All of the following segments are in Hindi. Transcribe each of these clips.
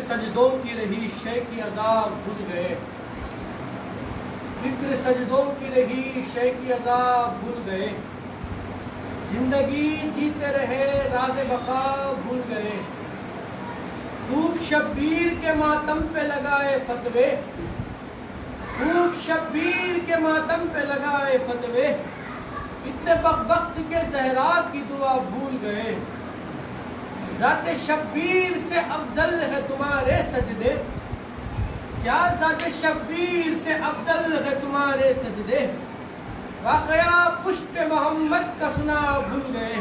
सजदों की रही शय की अदा भूल गए, फिक्र सजदों की रही शय की अदा भूल गए, जिंदगी जीते रहे राज़े बका भूल गए, खूब शब्बीर के मातम पे लगाए फतवे, खूब शब्बीर के मातम पे लगाए फतवे, इतने वक्त के जहरा की दुआ भूल गए, ज़ाते शब्बीर से अफजल है तुम्हारे सजदे, क्या ज़ाते शब्बीर से अफजल है तुम्हारे सजदे, वाक़या पुश्त मोहम्मद का सुना भूल गए,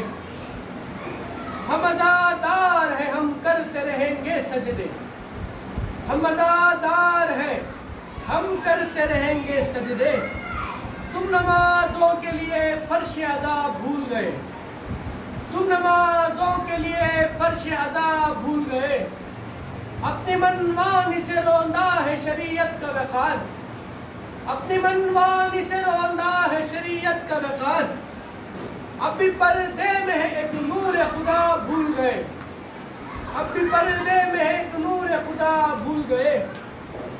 हम अज़ादार है हम करते रहेंगे सजदे, हम अज़ादार है हम करते रहेंगे सजदे, तुम नमाजों के लिए फर्श अज़ा भूल गए, तुम नमाजों के लिए फर्श अज़ा भूल गए, अपनी मनमानी से रोंदा है शरीयत का वक़ार, अपनी मनमानी से रोंदा है शरीयत का वक़ार, अब भी पर्दे में है एक नूर खुदा भूल गए, अब भी पर्दे में है एक नूर खुदा भूल गए,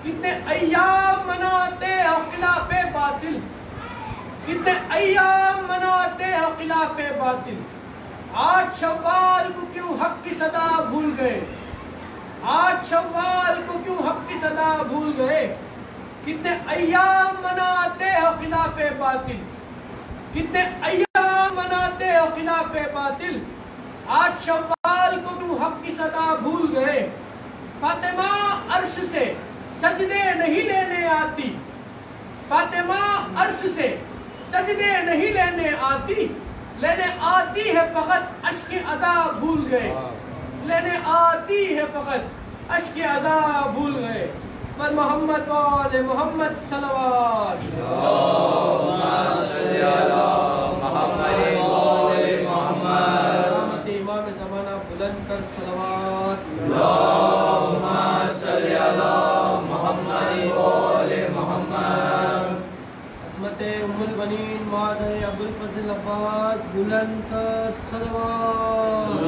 कितने अय्याम मनाते हो खिलाफे बातिल, कितने अय्याम मनाते हो खिलाफे बातिल, 8 शव्वाल को क्यों हक की सदा भूल गए, 8 शव्वाल को क्यों हक की सदा भूल गए, कितने अय्याम मनाते हो खिलाफे बातिल, कितने अय्याम मनाते हो खिलाफे बातिल, 8 शव्वाल को क्यों हक की सदा भूल गए, फातिमा अर्श से सजदे नहीं लेने आती, फातिमा अर्श से सजदे नहीं लेने आती, लेने आती है फकत अश्क अज़ा भूल गए, लेने आती है फकत अश्क अज़ा भूल गए, पर मोहम्मद वाले मोहम्मद सल्लल्लाहु इमाम ज़माना बुलंद तर सलवात असमते उम्मुल बनीन मादर अबुल फज़ल अब्बास बुलंद तर सलवात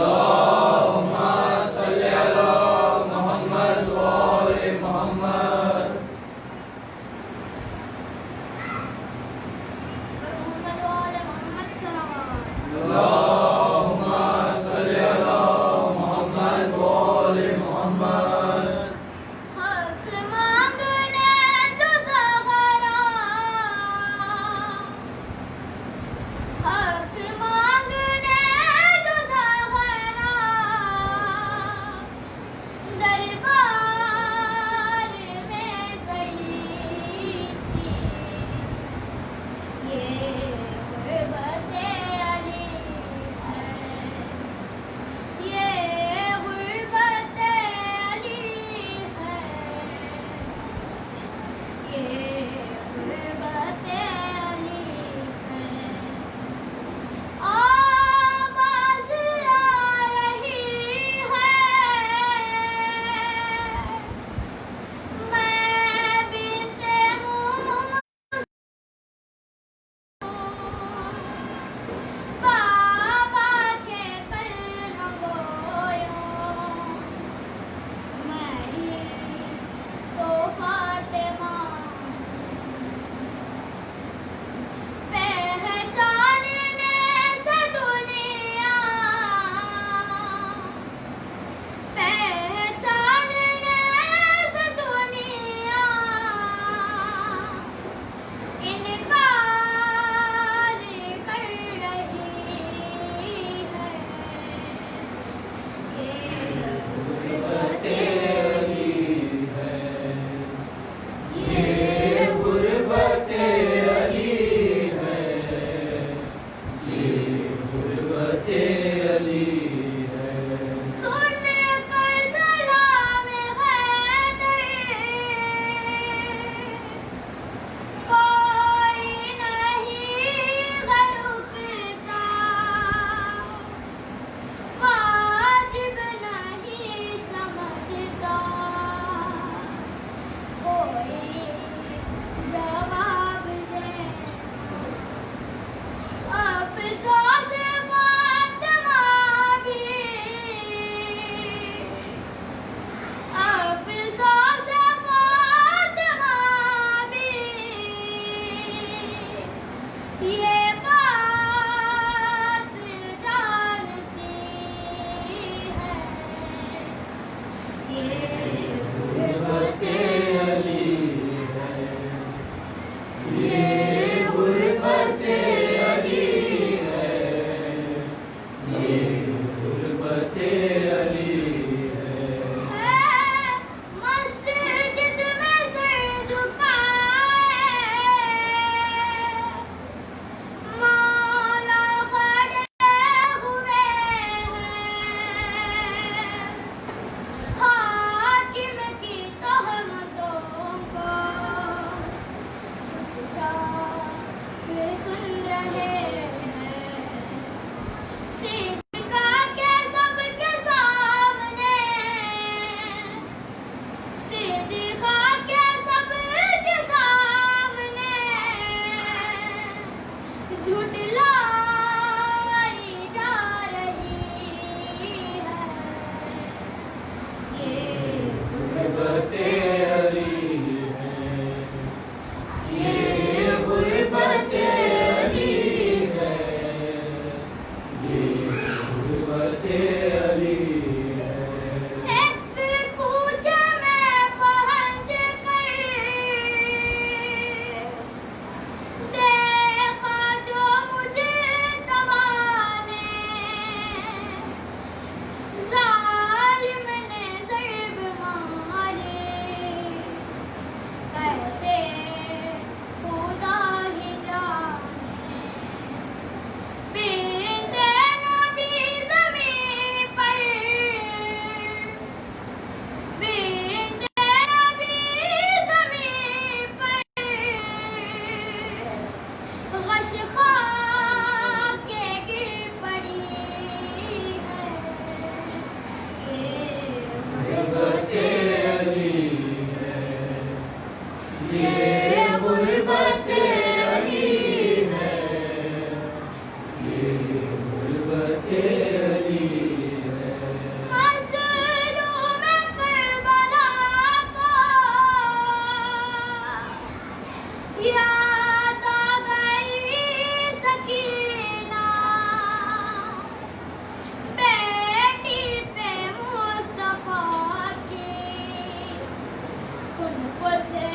से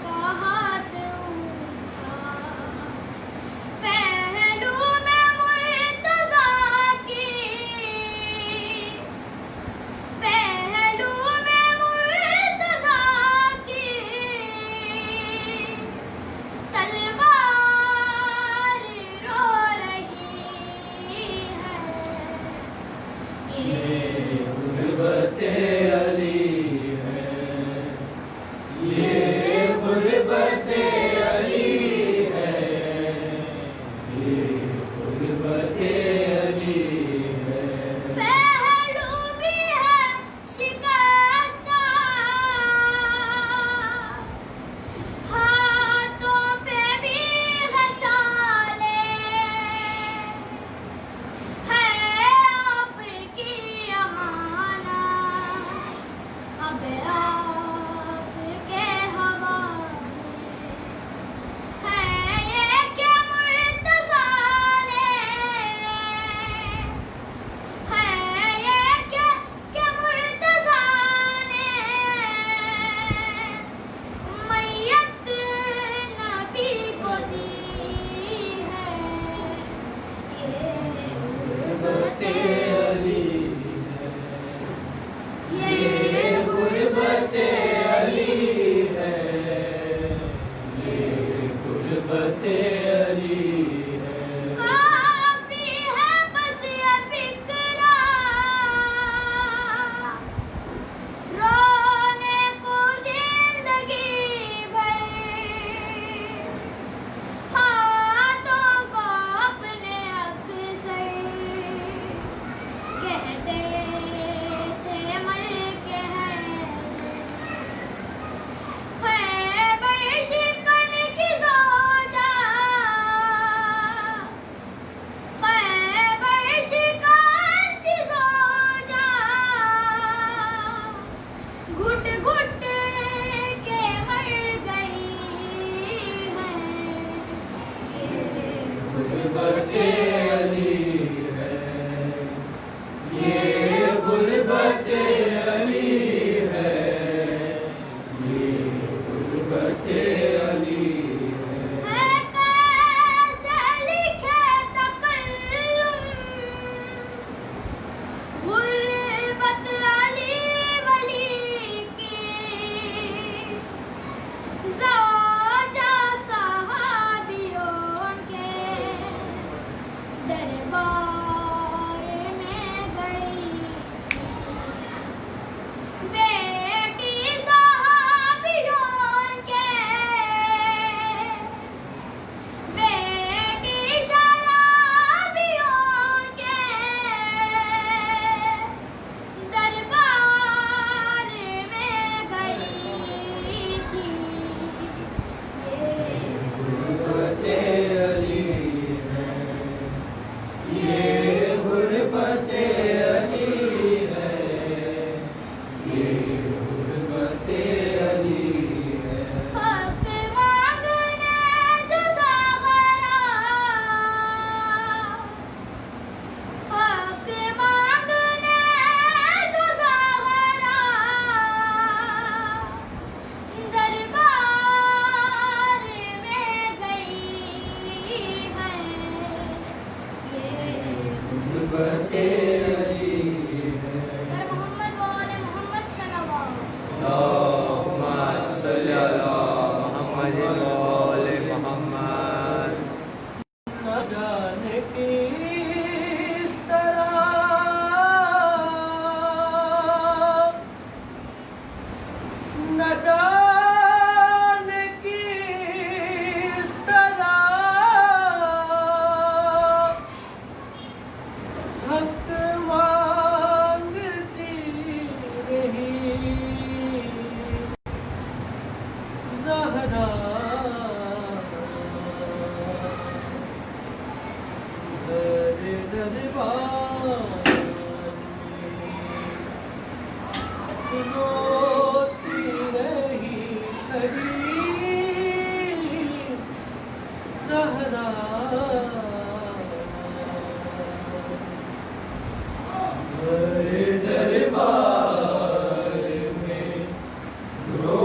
का हाथ उनका, पहलू में मुर्तज़ा की, पहलू में मुर्तज़ा की तलवार रो रही है। ये गुर्बते अली है, ये गुर्बते अली है, ये गुर्बते अली है। पहलू भी है शिकस्ता, हाथों पे भी है चाले, है आपकी अमानत अब आपके हवाले, है ये क्या मुर्तज़ा ने, है ये क्या मुर्तज़ा ने मैयत नबी को दी है। ये गुर्बते अली है, ये गुर्बते अली है, ये गुर्बते अली है। काफी है बस ये फिक्रा, रोने को जिंदगी भर, हाथों को अपने अक्सर कहते थे मल्क खैबर शिकन की ज़ौजा, खैबर शिकन की ज़ौजा घुट घुट के मर गई है। ये गुर्बते अली है, ये गुर्बते अली है, ये गुर्बते अली है। है कैसे लिखे तकल्लुम गुर्बत अली वली की, ज़ौजा सहाबियों के दरबार में गई थी, बेटी सहाबियों के, बेटी शराबियों के दरबार में गई थी। ये गुर्बते अली है, ये गुर्बते अली है, ये गुर्बते अली है। हक मांगने जो सागरा, हक मांगने जो सागरा दरबार में गई है। ये गुर्बते अली है। पर मोहम्मद वाले मोहम्मद सल्लल्लाहु अल्लाहुम्मा सल्ली अला मुहम्मद व आले मुहम्मद। न जाने किस तरह, न जाने किस तरह हक मांगती रही ज़हरा, तेरे दरबार में रोती रही खड़ी ज़हरा। तेरे दरबार में रो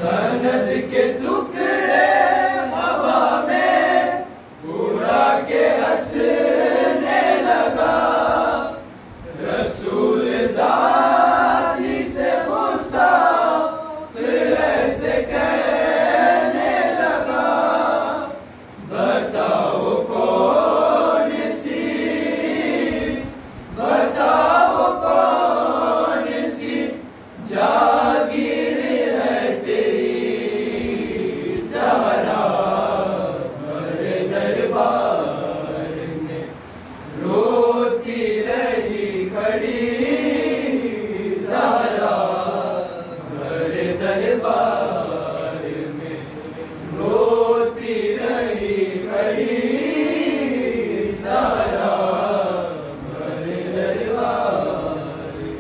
सनद के टुकड़े हवा में उड़ा के हंसने लगा। रसूल ज़ाती से मुस्ताफ़ ऐसे कहने लगा, बताओ कौन सी जागीर है तेरी ज़हरा मेरे दरबार में रोती रही खड़ी। ज़हरा मेरे दरबार में रोती रही खड़ी। ज़हरा मेरे दरबार में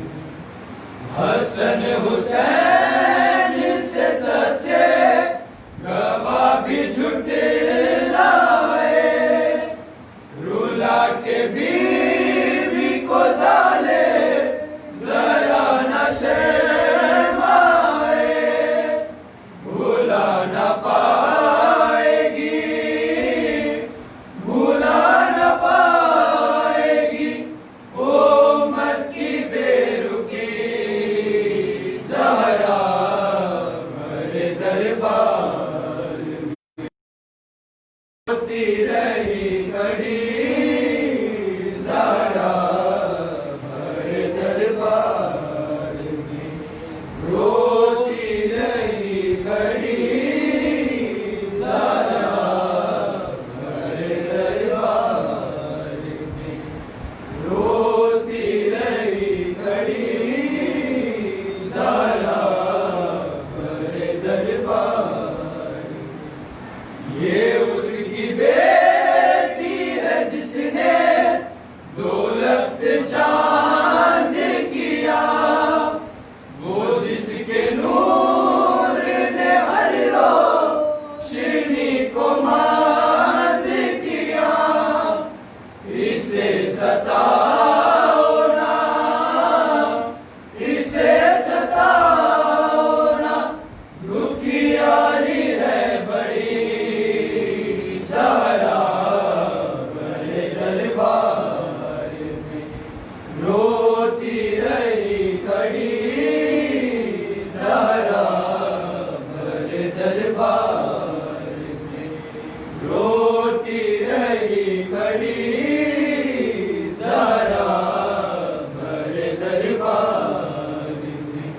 हसन हुसैन से सच्चे गवाह भी झुठलाए। रुला के बीवी को जाले जरा न शर्माए। भुला न पाएगी उम्मत की बेरुखी। ज़हरा मेरे दरबार में रोती रही खड़ी। ज़हरा मेरे दरबार में रोती रही खड़ी। ज़हरा मेरे दरबार में रोती रही खड़ी। ज़हरा मेरे दरबार में ये उसकी बेटी है जिसने दौलत चांद किया। वो जिसके नूर ने हर रोशनी को मांद किया। इसे सताओ ना दुखियारी है बड़ी। ज़हरा मेरे दरबार में रोती रही खड़ी। ज़हरा मेरे दरबार में रोती रही खड़ी। ज़हरा मेरे दरबार में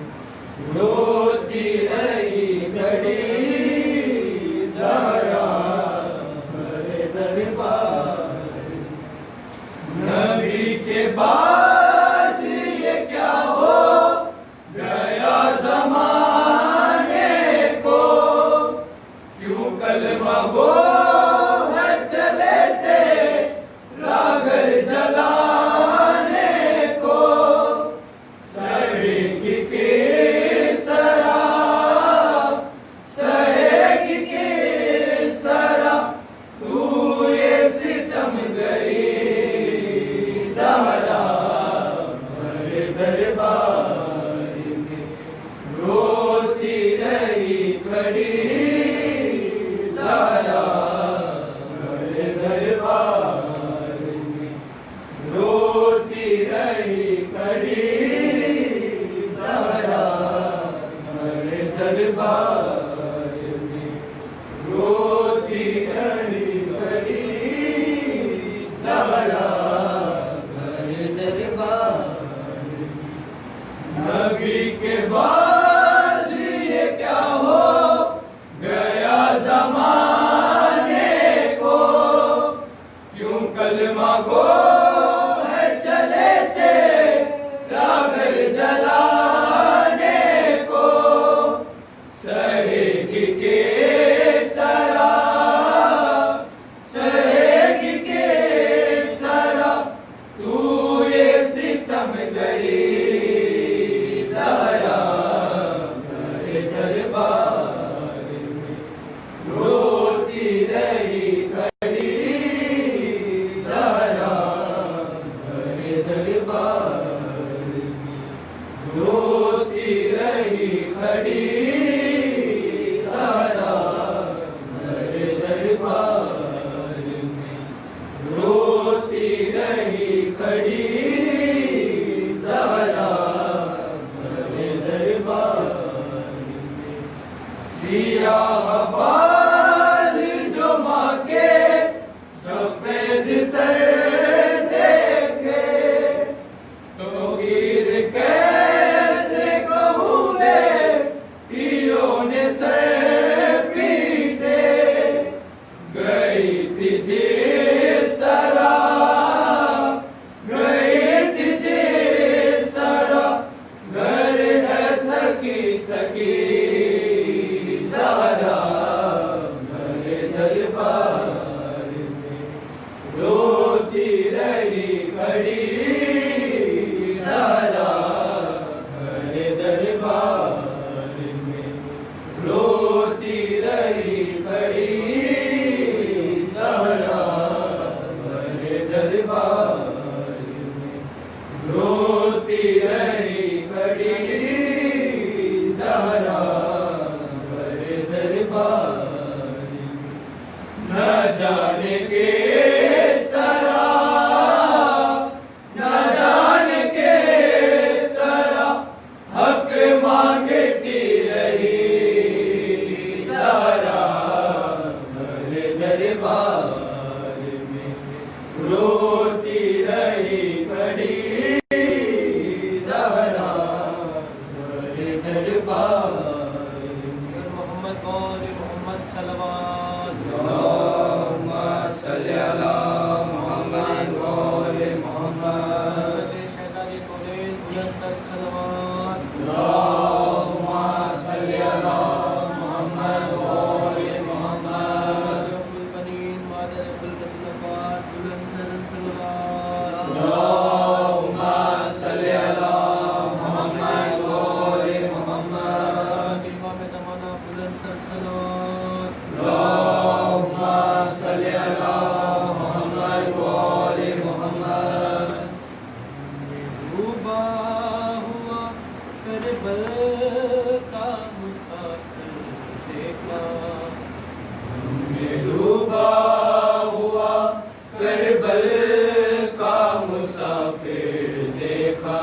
रोती रही खड़ी। ज़हरा मेरे दरबार में नबी के बाद ये क्या हो गया ज़माने को। क्यों कलमा गो है चले थे रागर जलाने को। सहेगी किस तरह तू ये सितमगरी। ज़हरा मेरे दरबार में रोती रही खड़ी। ज़हरा मेरे दरबार में रोती रही खड़ी। ज़हरा मेरे दरबार में रोती रही खड़ी। ज़हरा मेरे दरबार में नबी के बाद ये क्या हो गया ज़माने को। क्यों कलमा गो है चले थे रागर जलाने को। सहेगी किस तरह तू ये सितमगरी। ज़हरा मेरे दरबार में रोती रही खड़ी। ज़हरा मेरे दरबार में रोती रही खड़ी। सियाह बाल जो माँ के सफेद तर देखे तो गिर कैसे कहूँ पियो ने सर पीटे गई थी जिस तरह घर है थकी थकी ज़हरा मेरे दरबार में रोती रही खड़ी ज़हरा मेरे दरबार में रोती रही खड़ी ज़हरा मेरे दरबार में रोती रही खड़ी ज़हरा मेरे दरबार में न जाने किस तरह न जाने किस तरह हक मांगती रही ज़हरा मेरे दरबार में रोती रही खड़ी ज़हरा मेरे दरबार में मोहम्मद वाले मोहम्मद सल्लल्लाहु अल्लाहुम्मा सल्ली अला मुहम्मद व आले मुहम्मद शहदादी कोलेल बुलंदर सलवात अल्लाहुम्मा सल्ली अला मुहम्मद व आले मुहम्मद अब्दुल बनीन मादर अब्दुल सल्लल्लाहु बुलंदर सलवात अल्लाहुम्मा सल्ली अला मुहम्मद व आले मुहम्मद इमाम ज़माना बुलंदर सलवात अल्लाहुम्मा सल्ली अला मुहम्मद व आले मुहम्मद डूबा हुआ करबल का मुसाफिर देखा हमने डूबा हुआ करबल का मुसाफिर देखा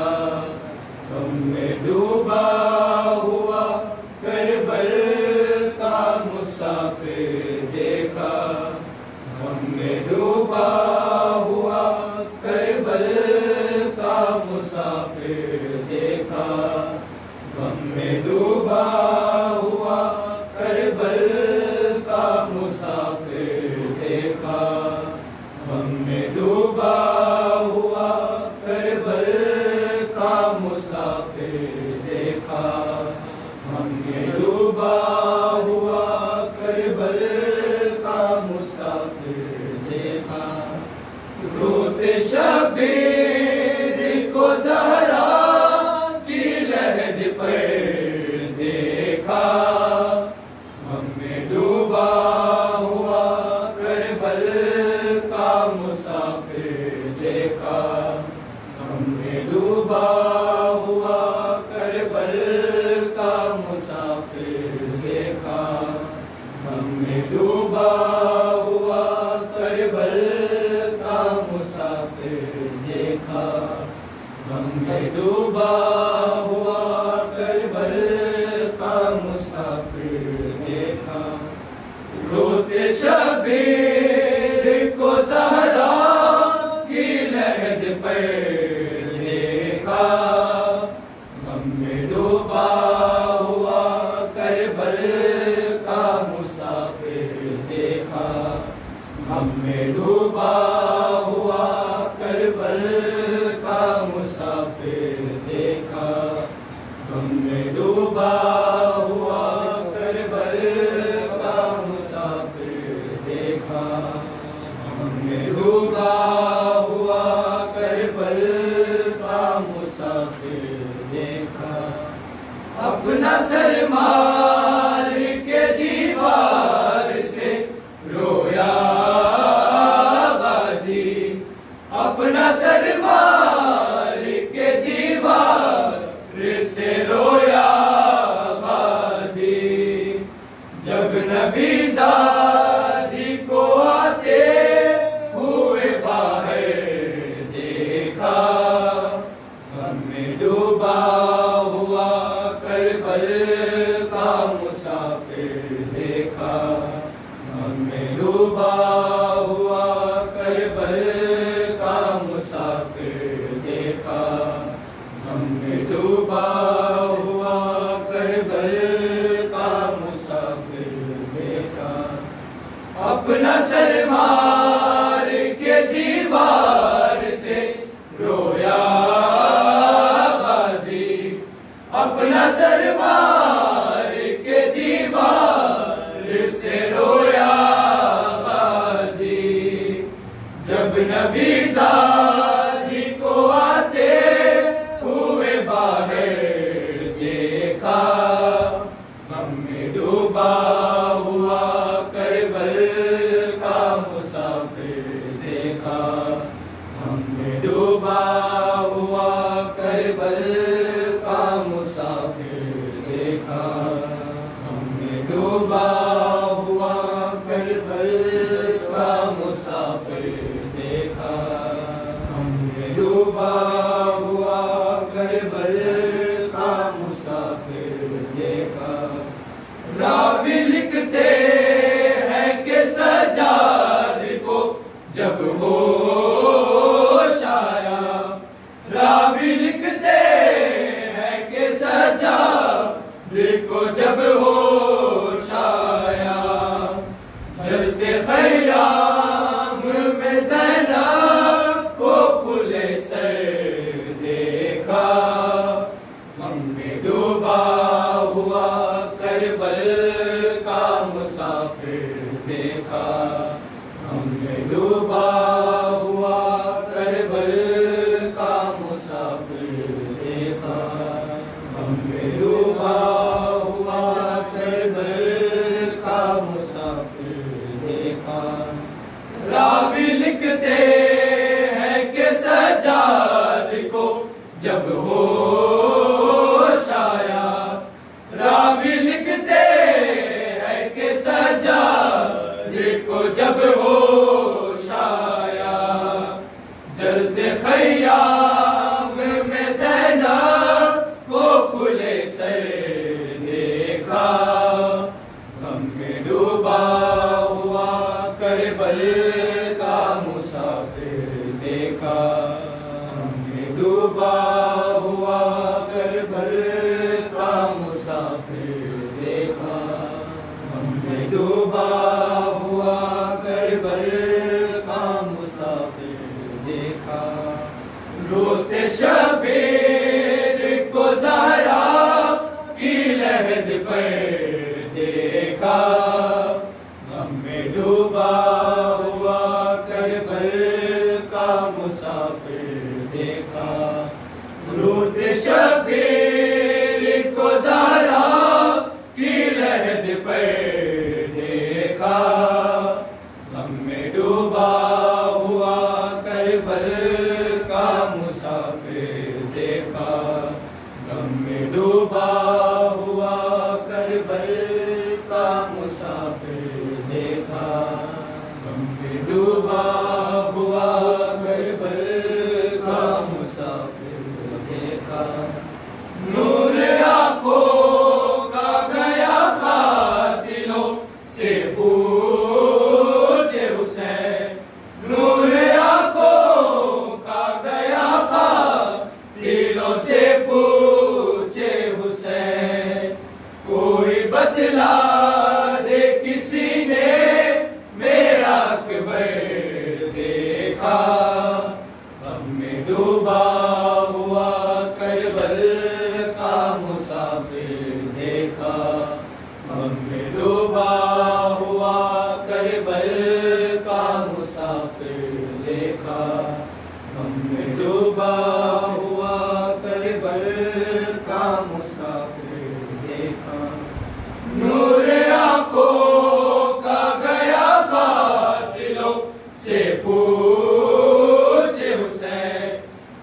हमने डूबा हुआ करबल का मुसाफिर देखा हमने डूबा हुआ करबल का मुसाफिर देखा हमने डूबा हुआ करबल का मुसाफिर देखा हमने डूबा हुआ करबल का मुसाफिर देखा हमने डूबा हुआ करबल का मुसाफिर देखा रोते शबीर को ज़हरा की लहद पर देखा हमने डूबा हुआ करबल का मुसाफिर देखा हमने डूबा हुआ करबल का मुसाफिर देखा हमने डूबा हुआ करबल का मुसाफिर देखा हमने डूबा हुआ करबल का मुसाफिर देखा रोते शबीर को ज़हरा की लहद पर देखा हमने डूबा हुआ करबल का मुसाफिर देखा हमने डूबा हुआ करबल का मुसाफिर देखा हमने डूबा हुआ करबल का मुसाफिर देखा हमने डूबा हुआ करबल का मुसाफिर देखा अपना सर मार के दीवार से रोया गाजी अपना सर मार के दीवार से रोया गाजी जब नबी ज़ादी को आते हुए बाहर देखा हमने डूबा हुआ करबल का मुसाफिर अपना सर मार के दीवार से रोया गाजी, अपना सर मार के दीवार से रोया गाजी। जब नबी ज़ादी को आते हुए बाहर देखा, गम में डूबा हुआ करबल का मुसाफिर देखा, हमने डूबा हुआ करबल का मुसाफिर देखा, हमने डूबा हुआ करबल का मुसाफिर देखा, हमने डूबा हुआ करबल का मुसाफिर देखा। रावी लिखते हैं कि सजाद को जब होश आया, रावी लिखते हैं कि सजाद को जब होश आया, जलते खयाम में ज़ैनब को खुले सर देखा, हमने डूबा हुआ करबल का मुसाफिर देखा, हमने डूबा हुआ करबल का मुसाफिर देखा, हमने डूबा हुआ करबल का मुसाफिर देखा। रावी लिखते हैं कि सजाद को जब होश आया, रावी लिखते हैं कि सजाद को जब होश आया, जलते खयाम में ज़ैनब को खुले सर देखा, गम में डूबा हुआ करबल का मुसाफिर देखा, हमने डूबा हुआ करबल का मुसाफिर देखा, हमने डूबा हुआ करबल का मुसाफिर देखा। रोते शबीर को ज़हरा की लहद पर देखा, हमें डूबा हुआ करबल का मुसाफिर देखा। रोते शबीर को ज़हरा की लहद पर देखा, हमें डूबा हुआ करबल का मुसाफिर देखा, हमें डूबा हुआ करबल का मुसाफिर देखा, हमें डूबा हुआ करबल का मुसाफिर देखा। नूर आँखों का गया था दिलों से पूछे हुसैन, नूर आँखों का गया था दिलों से पूछे हुसैन। कोई बतला दे किसी ने मेरा अकबर देखा, हमें डूबा हुआ करबल का मुसाफिर देखा, हमें डूबा हुआ करबल का मुसाफिर देखा, हमने डूबा हुआ करबल का मुसाफिर देखा। नूर आँखों का गया था दिलों से पूछे हुसैन,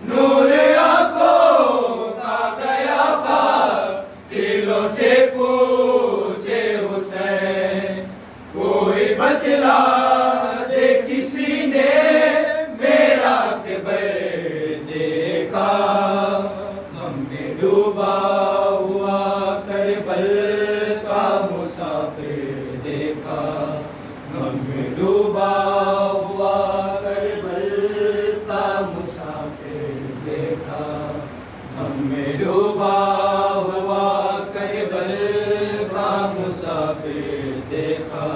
नूर आँखों का गया था दिलों से पूछे हुसैन। कोई बतला दे किसी ने मेरा अकबर देखा, हमने डूबा हुआ करबल का मुसाफिर देखा, हमने डूबा हुआ करबल का मुसाफिर देखा, हमने डूबा हुआ करबल का मुसाफिर देखा,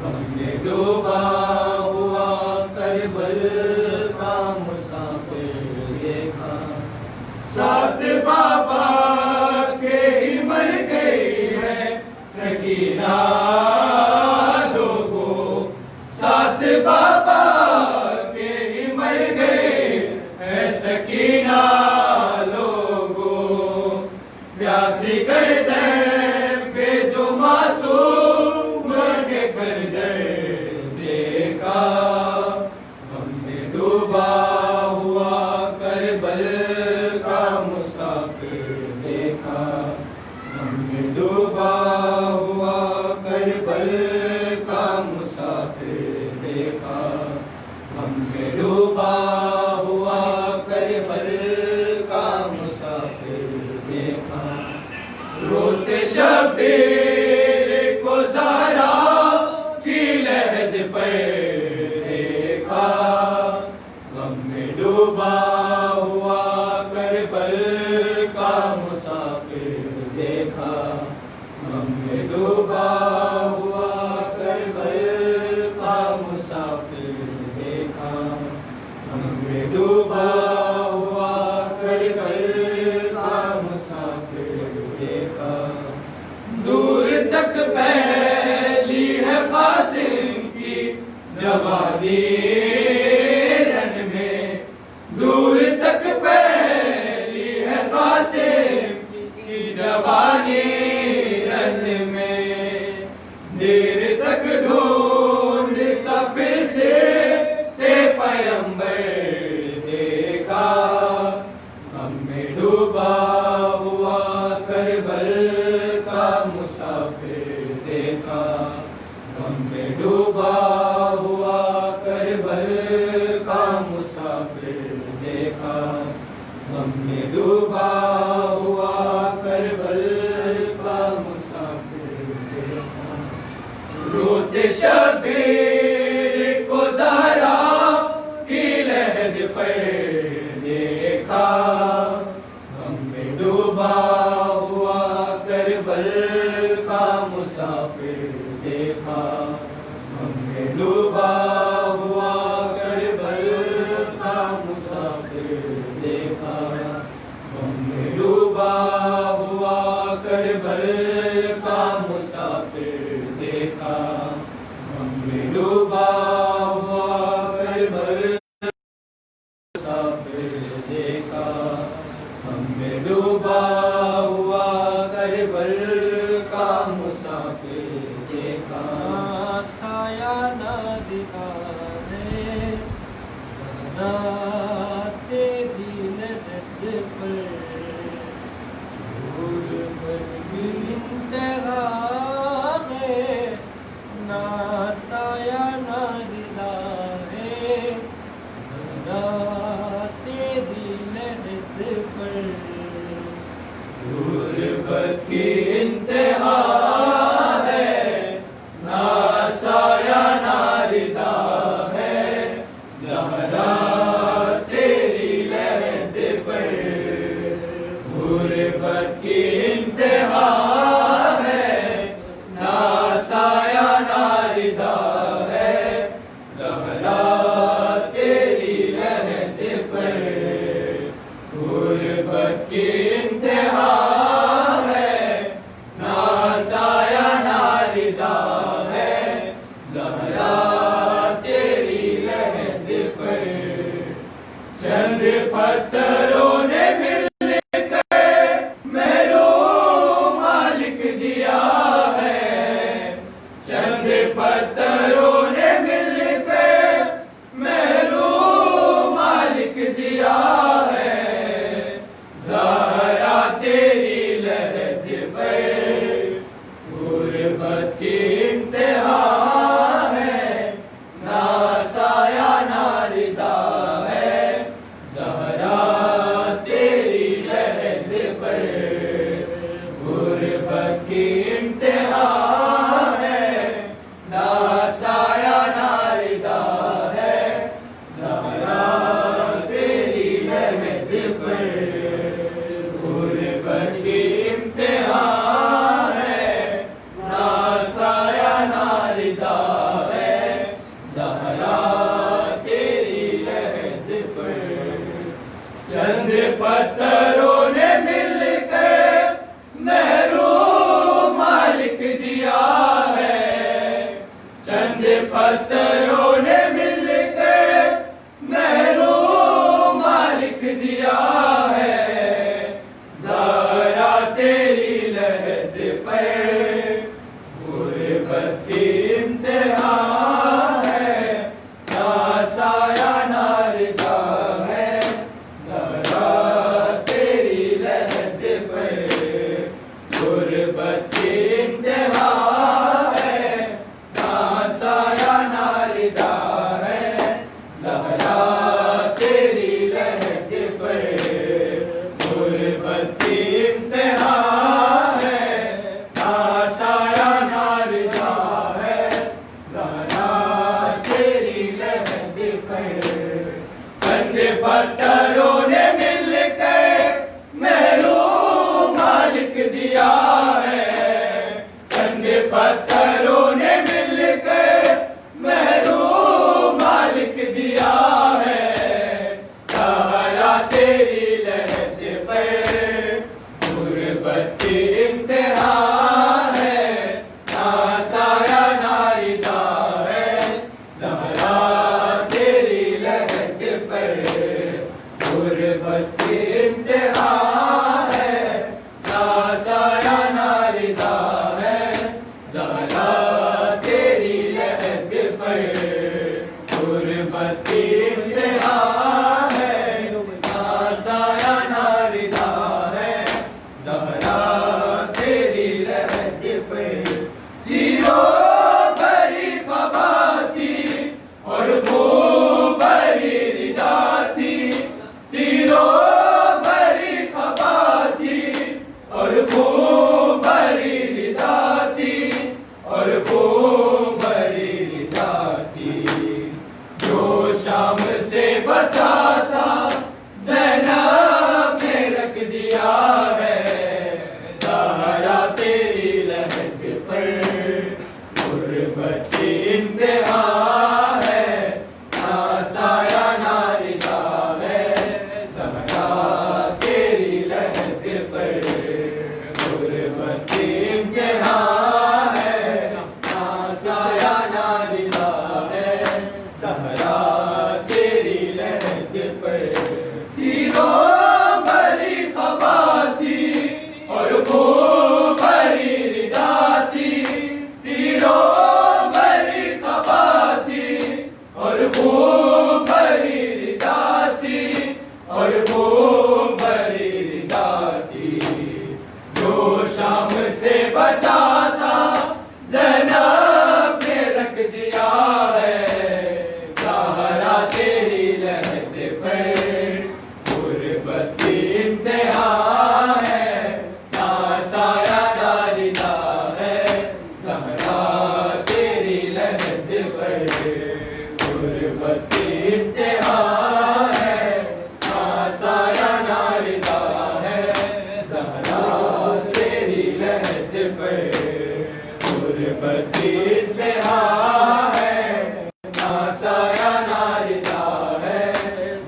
हमने हमने डूबा हुआ करबल का मुसाफिर देखा। सात बाबा के ही मर गई है सकीना लोगों, सात बाबा के ही मर गए है सकीना लोगों। प्यासी गर्दन पे जो मासूम ने खंजर देखा। हमने डूबा हुआ करबल का मुसाफिर देखा। हमने डूबा हुआ करबल का मुसाफिर देखा। हमने डूबा हुआ करबल का मुसाफिर देखा। रोते शबीर को ज़हरा की लहद पर देखा। हमने डूबा हुआ करबल का मुसाफिर देखा। हमने डूबा हुआ करबल का मुसाफिर देखा। हमने डूबा हुआ करबल का मुसाफिर देखा। दूर तक फैली है कासिम की जवानी रन में। दूर तक फैली है कासिम की जवानी रन में। देर तक ढूंढता फिर से ते पैगंबर देखा। हमने डूबा हुआ करबल का मुसाफिर देखा। हमने डूबा हुआ करबल का मुसाफिर देखा। हमने डूबा हुआ करबल का मुसाफिर देखा। रोते शबीर को ज़हरा की लहद पर देखा। हमने डूबा हुआ करबल का मुसाफिर देखा। हमने डूबा हुआ करबल का मुसाफिर देखा। हमने डूबा हुआ करबल का मुसाफिर देखा। हमने डूबा हुआ करबल मुसाफिर देखा। हमने डूबा हुआ करबल का मुसाफिर देखा। साया ना दिखाए ज़रा तेरी लहद पर। गुर्बत की इंतहा है ना साया ना दिला है ज़रा तेरी लहद पर। गुर्बत की इंतहा है ना साया ना रिदा है ज़हरा तेरी लहद पर। गुर्बत की इंतहा है पत्थरों ने मिलकर महरूम मालिक दिया है। ज़हरा तेरी लहद पर गुर्बत की इंतहा है, ना साया ना रिदा है। ज़हरा तेरी लहद पर गुर्बत की इंतहा है, ना साया ना रिदा है। ज़हरा तेरी लहद पर गुर्बत की इंतहा है, ना साया ना रिदा है। ज़हरा तेरी लहद पर तीरों भरी ख़बा थी और खूब भरी रिदा थी। तीरों भरी ख़बा थी और खूब भरी रिदा थी, और खूब भरी रिदा थी। जो शाम से बचा था ज़ैनब ने रख दिया है। ज़हरा तेरी लहद पर गुर्बत की इंतहा है, ना साया ना रिदा है। ज़हरा तेरी लहद पर गुर्बत की इंतहा है, ना साया ना रिदा है। ज़हरा तेरी लहद पर तीरों भरी ख़बा थी और खूब भरी रिदा थी। तीरों भरी ख़बा थी और खूब भरी रिदा थी, और खूब भरी रिदा थी। जो शाम से बचा था ज़ैनब ने रख दिया है। ज़हरा तेरी लहद पर गुर्बत की इंतहा है, ना साया ना रिदा है। ज़हरा तेरी लहद पर गुर्बत की इंतहा है, ना साया ना रिदा है। ज़हरा तेरी लहद पर गुर्बत की इंतहा है, ना साया ना रिदा है।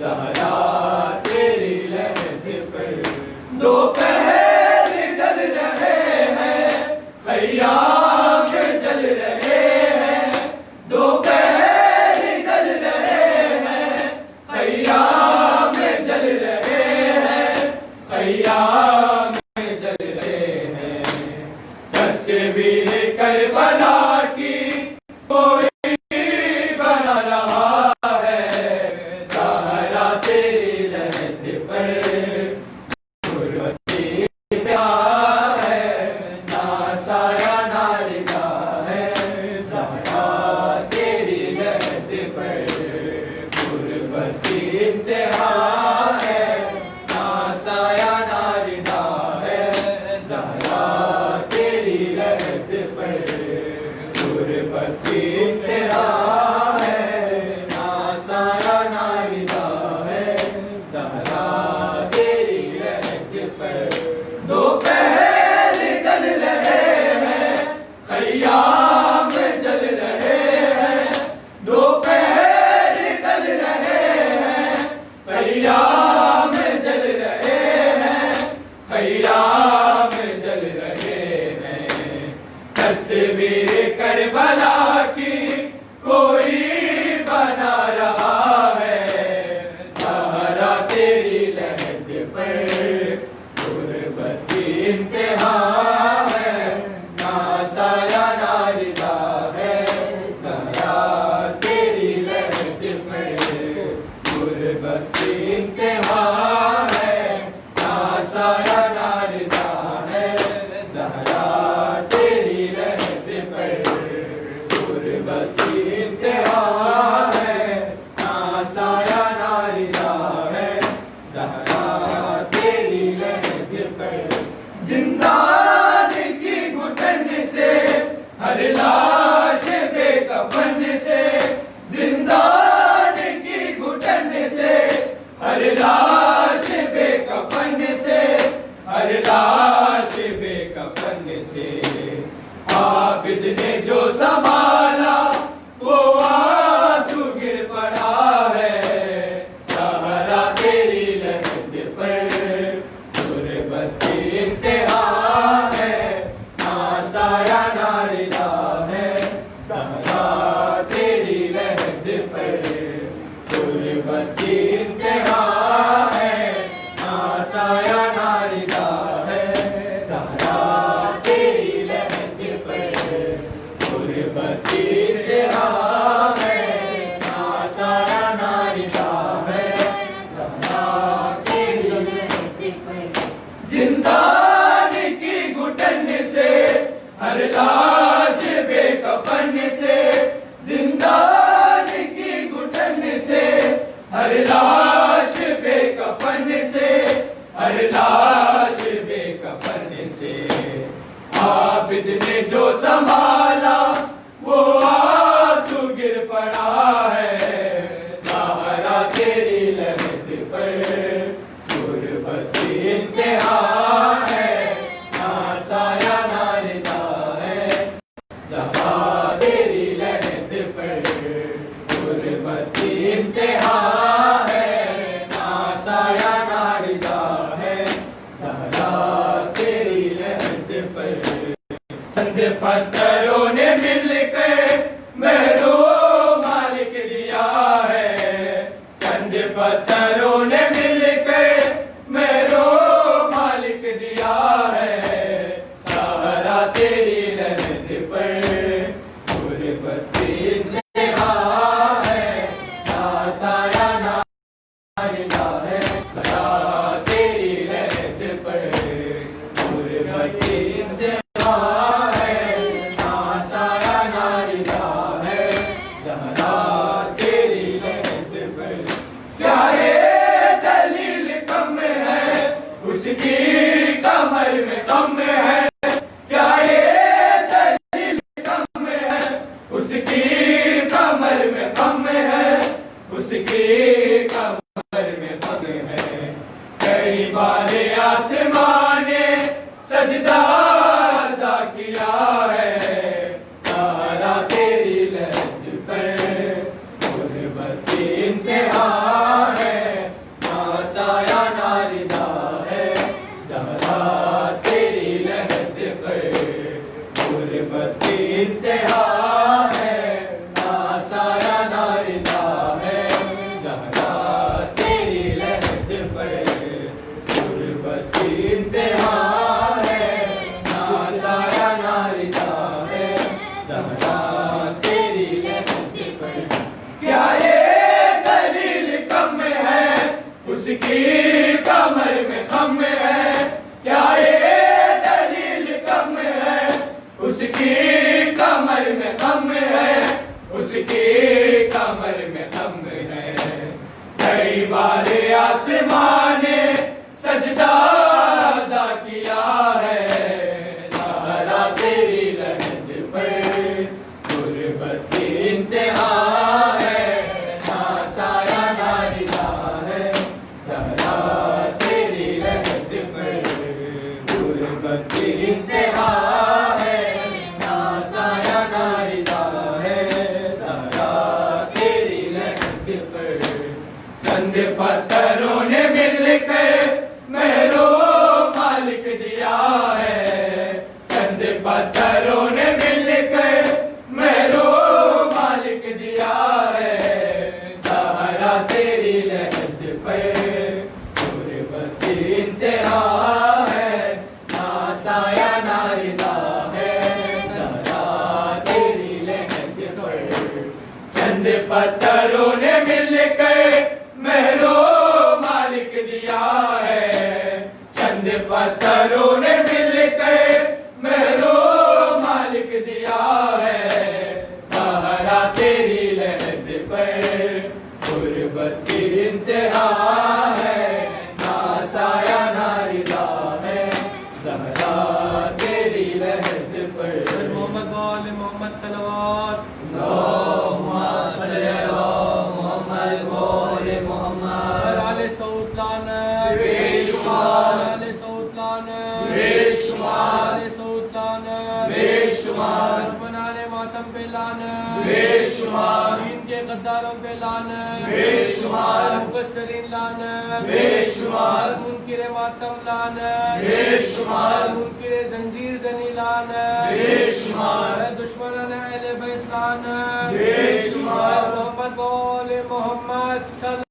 ज़हरा तेरी लहद पर दोपहर ढल रहे हैं, खय्याम जल रहे हैं। दोपहर ढल रहे हैं, खय्याम जल रहे हैं। खय्याम जल रहे हैं। तस्वीर करबला की कोई बना रहा है। ज़हरा तेरी लहद पर गुर्बत की इंतहा है, ना साया ना रिदा है। ज़हरा तेरी लहद पर गुर्बत की इंतहा है, ना साया ना रिदा है। ज़हरा तेरी लहद पर गुर्बत की इंतहा है, ना साया ना रिदा है। ज़हरा तेरी लहद पर दोपहर ढल रहे हैं, खय्याम जल रहे हैं। दोपहर ढल रहे हैं, खय्याम जल रहे हैं। खय्याम जल रहे हैं। तस्वीर करबला की कोई बना रहा है। ज़हरा तेरी लहद पर गुर्बत की इंतहा है, ना साया ना रिदा है। ज़हरा तेरी लहद पर गुर्बत की इंतहा है, ना साया ना रिदा है। ज़हरा तेरी लहद पर आबिद ने जो संभाला वो आंसू गिर पड़ा है। ज़हरा तेरी लहद पर गुरबत इंतहा है, ना साया ना रिदा है। ज़हरा तेरी लहद पर गुरबत इंतहा है, ना साया ना रिदा है। ज़हरा तेरी लहद पर गुरबत इंतहा है, ना साया ना रिदा है। ज़हरा तेरी लहद पर जिंदान की घुटन से हर लाश बेकफन से, जिंदान की घुटन से हर लाश बेकफन से, हर लाश बेकफन से। आबिद ने जो संभाला वो आंसू गिर पड़ा है। ज़हरा तेरी लहद पर गुरबत इंतहा है, ना साया ना रिदा है। ज़हरा तेरी लहद पर गुरबत इंतहा है, ना साया ना रिदा है। ज़हरा तेरी लहद पर चंद पत्थरों ने मिलकर महरो मालिक दिया है। चंद पत्थरों ने मिलकर महरो मालिक दिया है। ज़हरा तेरी लहद पर गुरबत इंतहा है, ना साया ना रिदा है। ज़हरा तेरी लहद पर गुरबत इंतहा है, ना साया ना रिदा है। ज़हरा तेरी लहद पर क्या ये दलील कम है, उसकी कमर में कम है। क्या ये दलील कम है, उसकी कमर में कम है, उसकी कमर में कम है। कई बार आसमान ने सजदा अदा किया है। ज़हरा तेरी लहद पर गुरबत इंतहा है, ना साया ना रिदा है। ज़हरा तेरी लहद पर गुरबत इंतहा है, ना साया ना रिदा है। ज़हरा तेरी लहद पर गुरबत इंतहा है, ना साया ना रिदा है। ज़हरा तेरी लहद पर क्या ये दलील कम है, उसकी कमर में कम है। क्या ये दलील कम है, उसकी कमर में कम है, उसकी कमर में कम है। कई बार आसमान ने सजदा अदा किया है। ज़हरा तेरी लहद पर गुरबत इंतहा है, ना साया ना रिदा है। ज़हरा तेरी लहद पर गुरबत इंतहा है, ना साया ना रिदा है। ज़हरा तेरी लहद पर चंद पत्थरों ने मिलकर महरो मालिक दिया है। चंद पत्थरों ने मिलकर महरो मालिक दिया है। ज़हरा तेरी लहद पर गुरबत इंतहा है, ना साया ना रिदा है। ज़हरा तेरी लहद पर चंद पत्थरों ने मिलकर महरो मालिक दिया है। चंद पत्थरों ने मिलकर महरो मालिक दिया है। ज़हरा तेरी लहद पर गुरबत इंतहा है, ना साया ना रिदा है। ज़हरा तेरी लहद पर मोहम्मद वाले मोहम्मद सलवात अल्लाहुम्मा सल्ली अला मुहम्मद व आले मुहम्मद। आले सऊद लाना बेशुमार, आले सऊद लाना बेशुमार, आले सऊद लाना बेशुमार। दुश्मन कायराने मातम पे लानत, बेशुमार, दीन के गद्दारों पे लानत, बेशुमार, मुकस्सरीन लानत, बेशुमार, मुनकिर मातम लानत, बेशुमार, मुनकिर जंजीर जनी लानत, बेशुमार, दुश्मनान अहले बैत लानत, बेशुमार, मोहम्मद बोले मोहम्मद